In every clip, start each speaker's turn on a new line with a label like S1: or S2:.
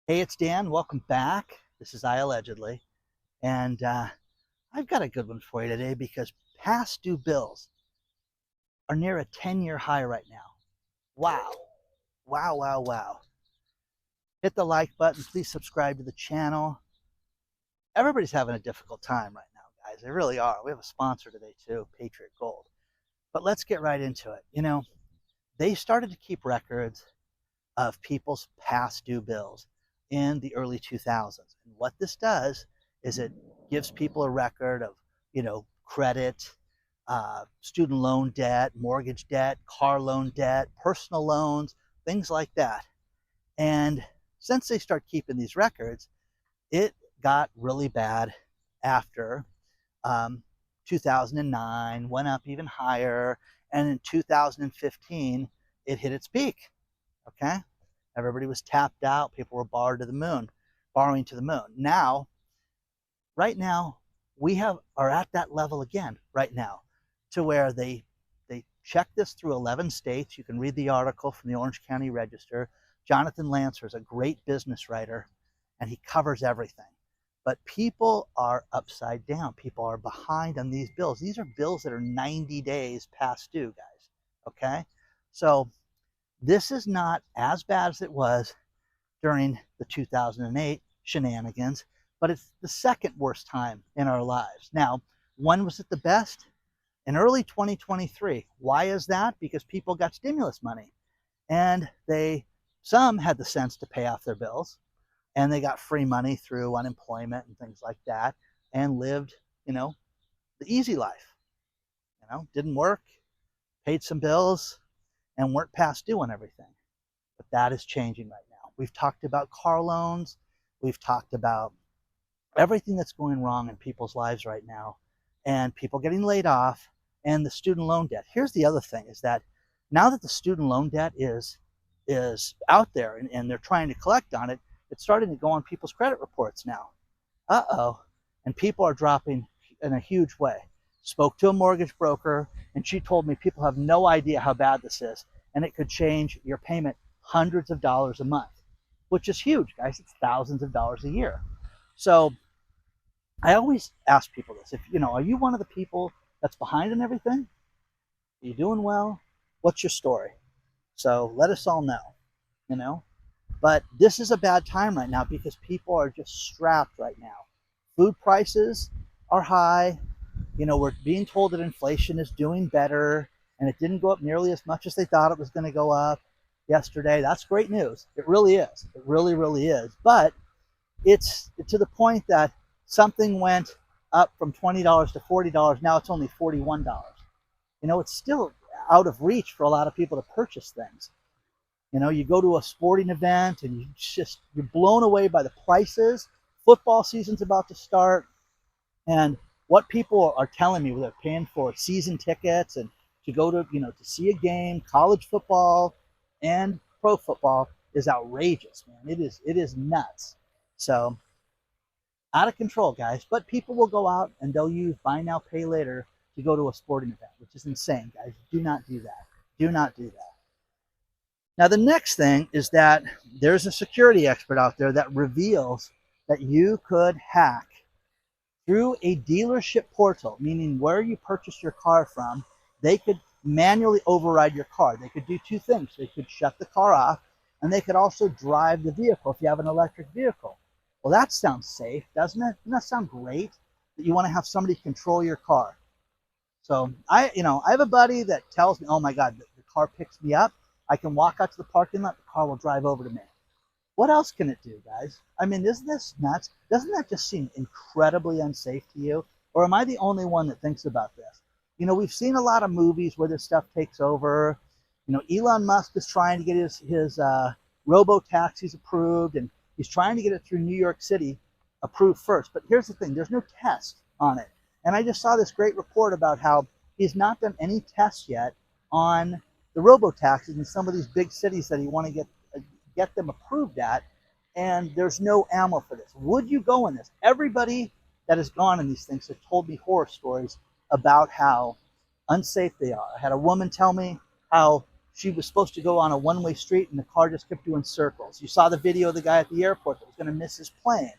S1: Hey, it's Dan. Welcome back. This is IAllegedly. And I've got a good one for you today because past due bills are near a 10-year high right now. Wow. Wow, wow, wow. Hit the like button. Please subscribe to the channel. Everybody's having a difficult time right now, guys. They really are. We have a sponsor today, too, Patriot Gold. But let's get right into it. They started to keep records of people's past due bills in the early 2000s. And what this does is it gives people a record of, credit, student loan debt, mortgage debt, car loan debt, personal loans, things like that. And since they start keeping these records, it got really bad after um, 2009, went up even higher. And in 2015, it hit its peak. Okay. Everybody was tapped out. People were borrowing to the moon. Right now, we are at that level again right now, to where they check this through 11 states. You can read the article from the Orange County Register. Jonathan Lancer is a great business writer, and he covers everything. But people are upside down. People are behind on these bills. These are bills that are 90 days past due, guys. Okay? So this is not as bad as it was during the 2008 shenanigans, but it's the second worst time in our lives. Now, when was it the best? In early 2023. Why is that? Because people got stimulus money, and some had the sense to pay off their bills, and they got free money through unemployment and things like that, and lived, the easy life. Didn't work, paid some bills, and weren't past due on everything. But that is changing right now. We've talked about car loans. We've talked about everything that's going wrong in people's lives right now, and people getting laid off, and the student loan debt. Here's the other thing, is that now that the student loan debt is out there, and they're trying to collect on it, it's starting to go on people's credit reports now. Uh-oh. And people are dropping in a huge way. Spoke to a mortgage broker, and she told me people have no idea how bad this is, and it could change your payment hundreds of dollars a month, which is huge, guys. It's thousands of dollars a year. So I always ask people this: are you one of the people that's behind in everything? Are you doing well? What's your story? So let us all know, you know. But this is a bad time right now because people are just strapped right now. Food prices are high. We're being told that inflation is doing better, and it didn't go up nearly as much as they thought it was going to go up yesterday. That's great news. It really is. It really, really is. But it's to the point that something went up from $20 to $40. Now it's only $41. It's still out of reach for a lot of people to purchase things. You go to a sporting event and you're blown away by the prices. Football season's about to start, and what people are telling me they're paying for season tickets and to go to, to see a game, college football and pro football, is outrageous, man. It is nuts. So out of control, guys. But people will go out and they'll use buy now, pay later to go to a sporting event, which is insane, guys. Do not do that. Do not do that. Now, the next thing is that there's a security expert out there that reveals that you could hack through a dealership portal, meaning where you purchased your car from. They could manually override your car. They could do two things. They could shut the car off, and they could also drive the vehicle if you have an electric vehicle. Well, that sounds safe, doesn't it? Doesn't that sound great, that you want to have somebody control your car? So I have a buddy that tells me, oh my God, the car picks me up. I can walk out to the parking lot, the car will drive over to me. What else can it do, guys? I mean, isn't this nuts? Doesn't that just seem incredibly unsafe to you? Or am I the only one that thinks about this? We've seen a lot of movies where this stuff takes over. Elon Musk is trying to get his robo-taxis approved, and he's trying to get it through New York City approved first. But here's the thing, there's no test on it. And I just saw this great report about how he's not done any tests yet on the robo-taxis in some of these big cities that he want to get them approved at, and there's no ammo for this. Would you go in this? Everybody that has gone in these things have told me horror stories about how unsafe they are. I had a woman tell me how She was supposed to go on a one-way street and the car just kept doing circles. You saw the video of the guy at the airport that was going to miss his plane.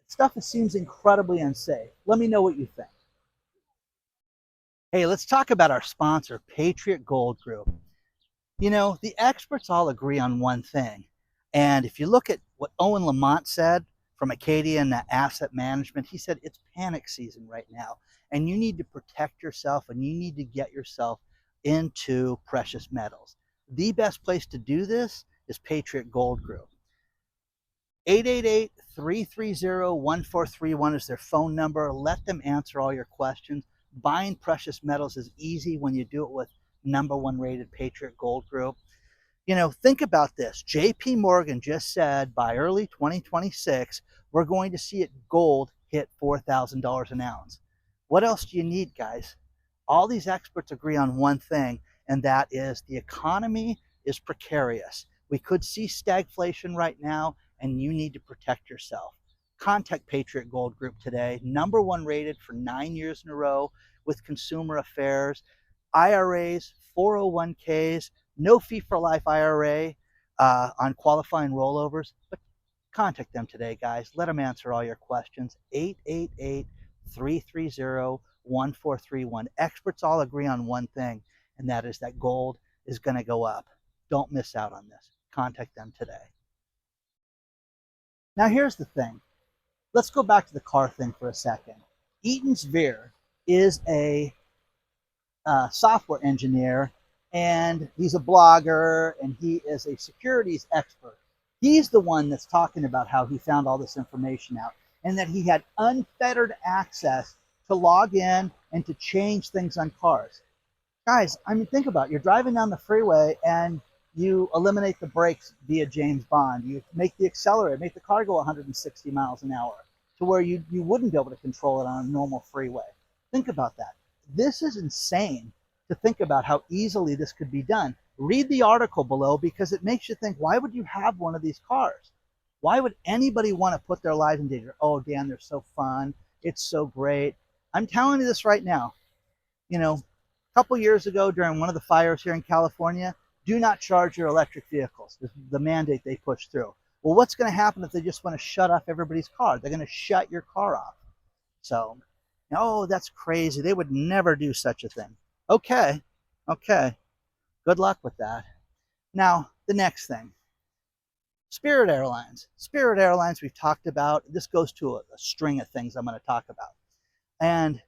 S1: Stuff that seems incredibly unsafe. Let me know what you think. Hey, let's talk about our sponsor, Patriot Gold Group. You know, the experts all agree on one thing. And if you look at what Owen Lamont said from Acadian Asset Management, he said it's panic season right now. And you need to protect yourself and you need to get yourself into precious metals. The best place to do this is Patriot Gold Group. 888-330-1431 is their phone number. Let them answer all your questions. Buying precious metals is easy when you do it with #1 rated Patriot Gold Group. You know, think about this. JP Morgan just said by early 2026, we're going to see gold hit $4,000 an ounce. What else do you need, guys? All these experts agree on one thing, and that is the economy is precarious. We could see stagflation right now, and you need to protect yourself. Contact Patriot Gold Group today, #1 rated for 9 years in a row with Consumer Affairs, IRAs, 401ks, no fee for life IRA on qualifying rollovers. But contact them today, guys. Let them answer all your questions. 888-330-1431. Experts all agree on one thing, and that is that gold is going to go up. Don't miss out on this. Contact them today. Now, here's the thing. Let's go back to the car thing for a second. Eaton Zveer is a software engineer, and he's a blogger, and he is a securities expert. He's the one that's talking about how he found all this information out and that he had unfettered access to log in and to change things on cars. Guys, I mean, think about it. You're driving down the freeway and you eliminate the brakes via James Bond. You make the accelerator, make the car go 160 miles an hour to where you wouldn't be able to control it on a normal freeway. Think about that. This is insane to think about how easily this could be done. Read the article below because it makes you think, why would you have one of these cars? Why would anybody want to put their lives in danger? Oh, Dan, they're so fun. It's so great. I'm telling you this right now. You know, a couple years ago during one of the fires here in California, do not charge your electric vehicles. This is the mandate they pushed through. Well, what's going to happen if they just want to shut off everybody's car? They're going to shut your car off. So, oh, that's crazy. They would never do such a thing. Okay. Good luck with that. Now, the next thing. Spirit Airlines. Spirit Airlines we've talked about. This goes to a string of things I'm going to talk about. And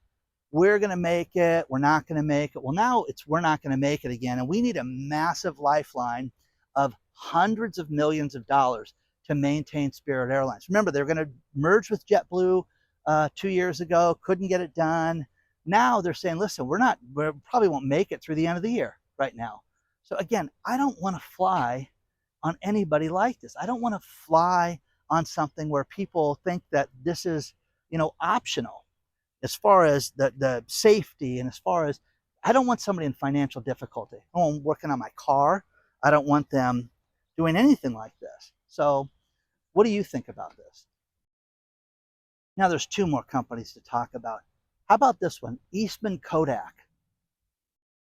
S1: we're going to make it, we're not going to make it. Well, now it's we're not going to make it again. And we need a massive lifeline of hundreds of millions of dollars to maintain Spirit Airlines. Remember, they're going to merge with JetBlue 2 years ago, couldn't get it done. Now they're saying, listen, we probably won't make it through the end of the year right now. So again, I don't want to fly on anybody like this. I don't want to fly on something where people think that this is, optional. As far as the safety and as far as, I don't want somebody in financial difficulty. I don't want them working on my car. I don't want them doing anything like this. So what do you think about this? Now there's 2 more companies to talk about. How about this one, Eastman Kodak?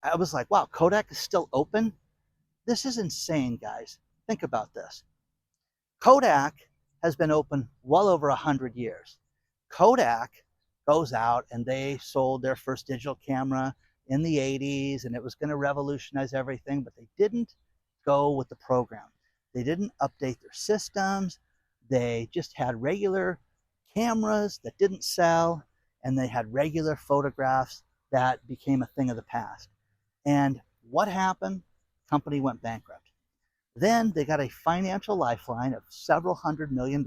S1: I was like, wow, Kodak is still open? This is insane, guys. Think about this. Kodak has been open well over 100 years. Kodak goes out and they sold their first digital camera in the 80s and it was going to revolutionize everything, but they didn't go with the program. They didn't update their systems. They just had regular cameras that didn't sell, and they had regular photographs that became a thing of the past. And what happened? Company went bankrupt. Then they got a financial lifeline of several $100 million.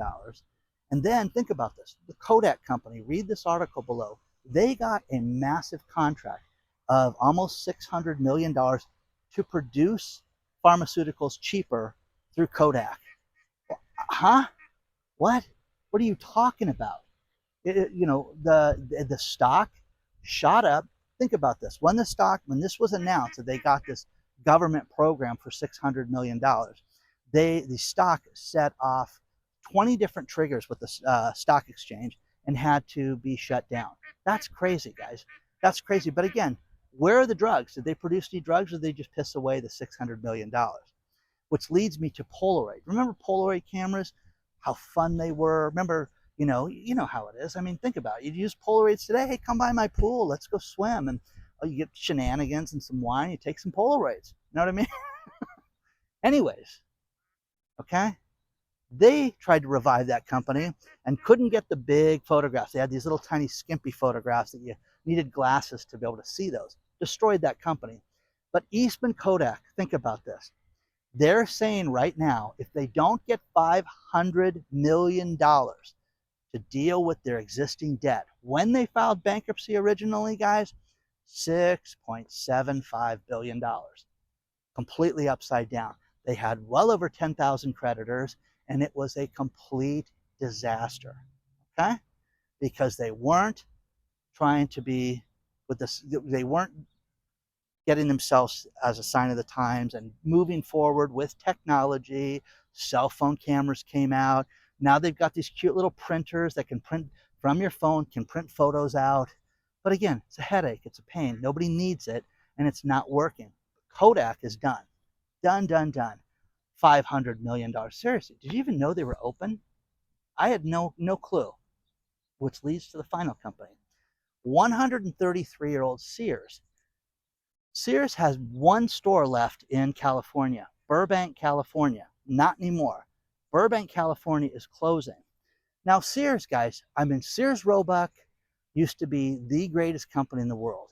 S1: And then think about this. The Kodak company, read this article below. They got a massive contract of almost $600 million to produce pharmaceuticals cheaper through Kodak. Huh? What? What are you talking about? The stock shot up. Think about this. When this was announced that they got this government program for $600 million, the stock set off 20 different triggers with the stock exchange and had to be shut down. That's crazy, guys. That's crazy. But again, Where are the drugs? Did they produce any drugs, or did they just piss away the $600 million? Which leads me to Polaroid. Remember Polaroid cameras? How fun they were. Remember, you know how it is. I mean, think about it. You'd use Polaroids today. Hey, come by my pool. Let's go swim. And you get shenanigans and some wine. You take some Polaroids. You know what I mean? Anyways, okay? They tried to revive that company and couldn't get the big photographs. They had these little tiny skimpy photographs that you needed glasses to be able to see those. Destroyed that company. But Eastman Kodak, think about this. They're saying right now, if they don't get $500 million to deal with their existing debt, when they filed bankruptcy originally, guys, $6.75 billion. Completely upside down. They had well over 10,000 creditors, and it was a complete disaster, okay? Because they weren't trying to be with this, they weren't getting themselves as a sign of the times and moving forward with technology. Cell phone cameras came out. Now they've got these cute little printers that can print from your phone, can print photos out. But again, it's a headache, it's a pain. Nobody needs it, and it's not working. Kodak is done. Done, done, done. $500 million. Seriously, did you even know they were open? I had no clue, which leads to the final company. 133-year-old Sears. Sears has one store left in California, Burbank, California. Not anymore. Burbank, California is closing. Now, Sears, guys, Sears Roebuck used to be the greatest company in the world.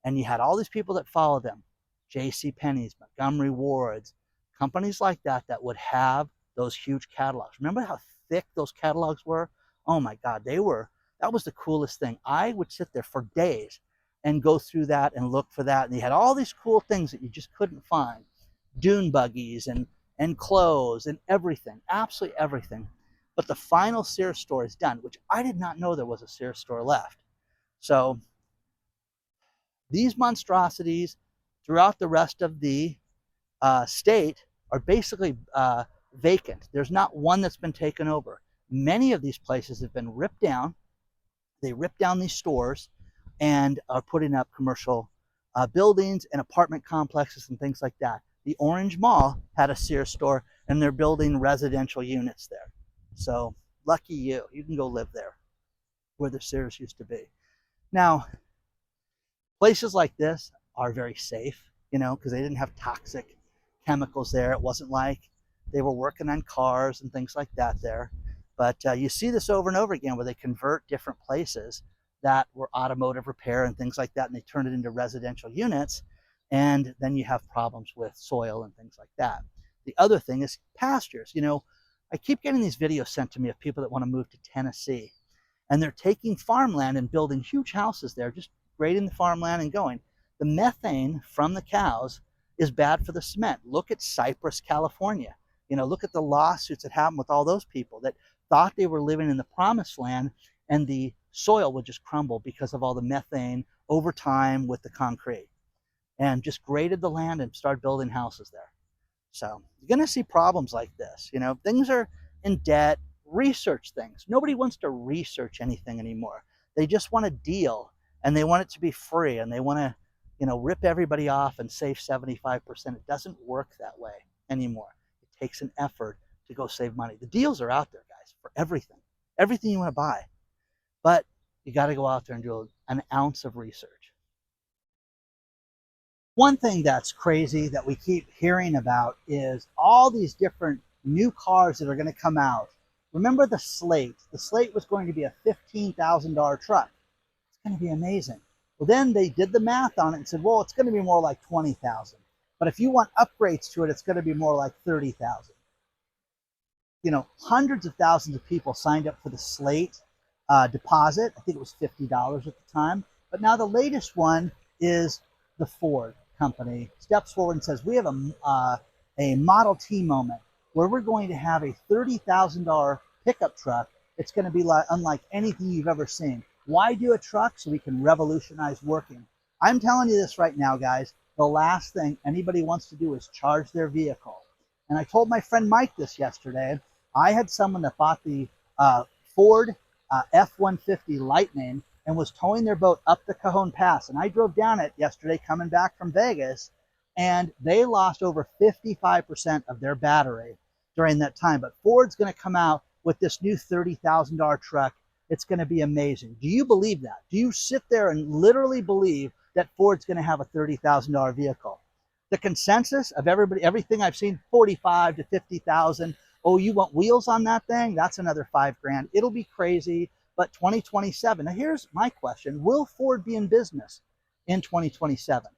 S1: And you had all these people that followed them. J.C. Penney's, Montgomery Ward's, companies like that that would have those huge catalogs. Remember how thick those catalogs were? Oh my God, that was the coolest thing. I would sit there for days and go through that and look for that. And they had all these cool things that you just couldn't find. Dune buggies and clothes and everything, absolutely everything. But the final Sears store is done, which I did not know there was a Sears store left. So these monstrosities throughout the rest of the state are basically vacant. There's not one that's been taken over. Many of these places have been ripped down. They ripped down these stores and are putting up commercial buildings and apartment complexes and things like that. The Orange Mall had a Sears store, and they're building residential units there. So lucky you. You can go live there where the Sears used to be. Now, places like this are very safe, because they didn't have toxic chemicals there. It wasn't like they were working on cars and things like that there. But you see this over and over again where they convert different places that were automotive repair and things like that, and they turn it into residential units, and then you have problems with soil and things like that. The other thing is pastures. I keep getting these videos sent to me of people that want to move to Tennessee, and they're taking farmland and building huge houses there, just grading the farmland and going. The methane from the cows is bad for the cement. Look at Cypress, California. Look at the lawsuits that happened with all those people that thought they were living in the promised land, and the soil would just crumble because of all the methane over time with the concrete, and just graded the land and started building houses there. So you're going to see problems like this. Things are in debt. Research things. Nobody wants to research anything anymore. They just want a deal, and they want it to be free, and they want to rip everybody off and save 75%. It doesn't work that way anymore. It takes an effort to go save money. The deals are out there, guys, for everything you want to buy. But you got to go out there and do an ounce of research. One thing that's crazy that we keep hearing about is all these different new cars that are going to come out. Remember the Slate? The Slate was going to be a $15,000 truck. It's going to be amazing. Well, then they did the math on it and said, well, it's going to be more like 20,000. But if you want upgrades to it, it's going to be more like 30,000. Hundreds of thousands of people signed up for the Slate deposit. I think it was $50 at the time. But now the latest one is the Ford company steps forward and says, we have a Model T moment where we're going to have a $30,000 pickup truck. It's going to be unlike anything you've ever seen. Why do a truck? So we can revolutionize working. I'm telling you this right now, guys. The last thing anybody wants to do is charge their vehicle. And I told my friend Mike this yesterday. I had someone that bought the Ford F-150 Lightning and was towing their boat up the Cajon Pass. And I drove down it yesterday coming back from Vegas, and they lost over 55% of their battery during that time. But Ford's going to come out with this new $30,000 truck. It's going to be amazing. Do you believe that? Do you sit there and literally believe that Ford's going to have a $30,000 vehicle? The consensus of everybody, everything I've seen, 45 to 50,000. Oh, you want wheels on that thing? That's another $5,000. It'll be crazy. But 2027. Now here's my question: will Ford be in business in 2027?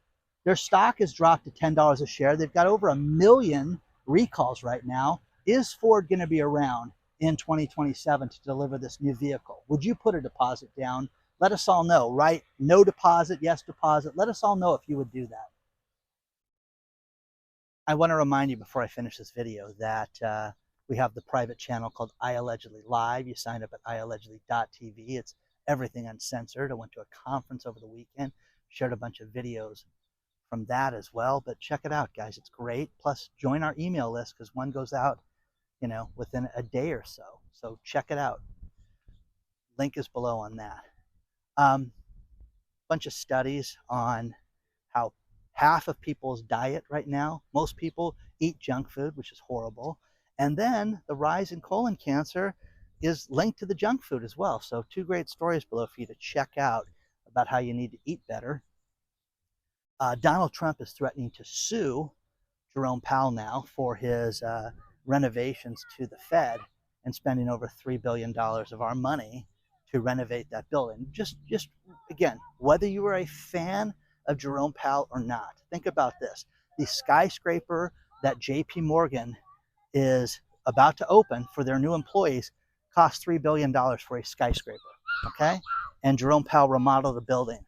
S1: Their stock has dropped to $10 a share. They've got over 1 million recalls right now. Is Ford going to be around in 2027 to deliver this new vehicle? Would you put a deposit down? Let us all know, right? No deposit, yes deposit. Let us all know if you would do that. I want to remind you before I finish this video that we have the private channel called IAllegedly Live. You sign up at IAllegedly.tv. It's everything uncensored. I went to a conference over the weekend, shared a bunch of videos from that as well. But check it out, guys. It's great. Plus, join our email list because one goes out, within a day or so. So check it out. Link is below on that. Bunch of studies on how half of people's diet right now, most people eat junk food, which is horrible. And then the rise in colon cancer is linked to the junk food as well. So 2 great stories below for you to check out about how you need to eat better. Donald Trump is threatening to sue Jerome Powell now for his renovations to the Fed and spending over $3 billion of our money to renovate that building. Just again, whether you are a fan of Jerome Powell or not, think about this. The skyscraper that JP Morgan is about to open for their new employees cost $3 billion for a skyscraper, okay? And Jerome Powell remodeled a building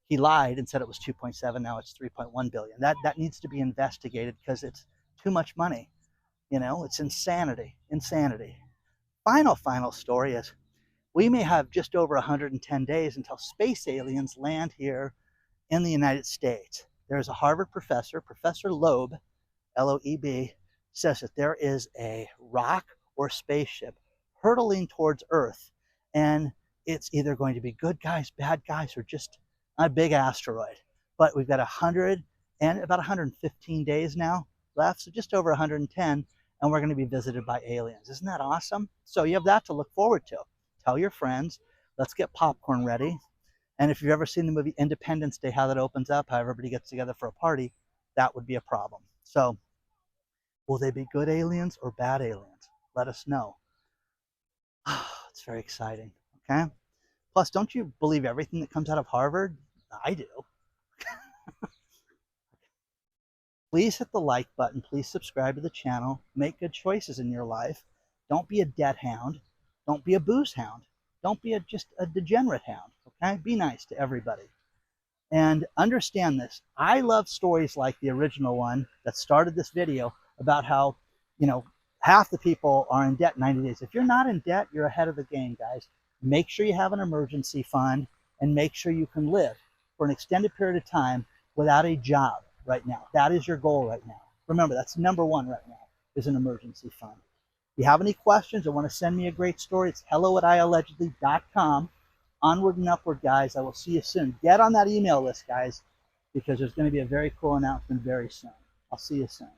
S1: he lied and said it was 2.7, now it's 3.1 billion. That needs to be investigated because it's too much money. It's insanity. Final story is we may have just over 110 days until space aliens land here in the United States. There's a Harvard professor, Professor Loeb, L-O-E-B, says that there is a rock or spaceship hurtling towards Earth, and it's either going to be good guys, bad guys, or just a big asteroid. But we've got about 115 days now left, so just over 110, and we're going to be visited by aliens. Isn't that awesome? So you have that to look forward to. Tell your friends. Let's get popcorn ready. And if you've ever seen the movie Independence Day, how that opens up, how everybody gets together for a party, that would be a problem. So will they be good aliens or bad aliens? Let us know. It's very exciting, okay? Plus, don't you believe everything that comes out of Harvard? I do. Please hit the like button. Please subscribe to the channel. Make good choices in your life. Don't be a debt hound. Don't be a booze hound. Don't be just a degenerate hound, okay? Be nice to everybody. And understand this. I love stories like the original one that started this video about how, half the people are in debt 90 days. If you're not in debt, you're ahead of the game, guys. Make sure you have an emergency fund and make sure you can live for an extended period of time without a job right now. That is your goal right now. Remember, that's number one right now, is an emergency fund. If you have any questions or want to send me a great story, it's hello@IAllegedly.com. Onward and upward, guys. I will see you soon. Get on that email list, guys, because there's going to be a very cool announcement very soon. I'll see you soon.